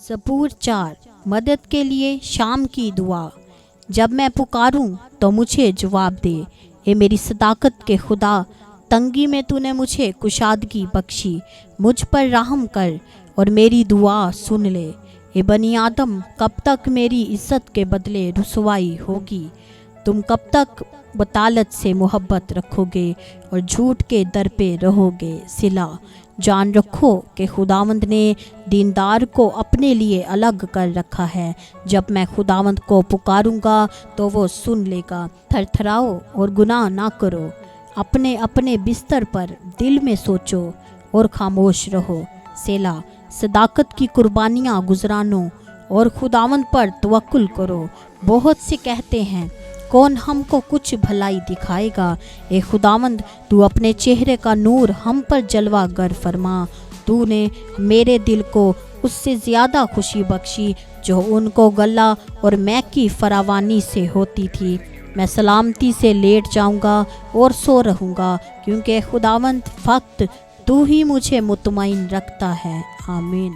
زبور 4 مدد کے لیے شام کی دعا۔ جب میں پکاروں تو مجھے جواب دے، اے میری صداقت کے خدا، تنگی میں تو نے مجھے کشادگی بخشی، مجھ پر رحم کر اور میری دعا سن لے۔ اے بنی آدم، کب تک میری عزت کے بدلے رسوائی ہوگی؟ تم کب تک بطالت سے محبت رکھو گے اور جھوٹ کے در پہ رہو گے؟ صلہ۔ جان رکھو کہ خداوند نے دیندار کو اپنے لیے الگ کر رکھا ہے۔ جب میں خداوند کو پکاروں گا تو وہ سن لے گا۔ تھر تھراؤ اور گناہ نہ کرو، اپنے اپنے بستر پر دل میں سوچو اور خاموش رہو۔ صلہ۔ صداقت کی قربانیاں گزرانو اور خداوند پر توکل کرو۔ بہت سے کہتے ہیں، کون ہم کو کچھ بھلائی دکھائے گا؟ اے خداوند، تو اپنے چہرے کا نور ہم پر جلوہ گر فرما۔ تو نے میرے دل کو اس سے زیادہ خوشی بخشی جو ان کو غلہ اور مے کی فراوانی سے ہوتی تھی۔ میں سلامتی سے لیٹ جاؤں گا اور سو رہوں گا، کیونکہ خداوند فقط تو ہی مجھے مطمئن رکھتا ہے۔ آمین۔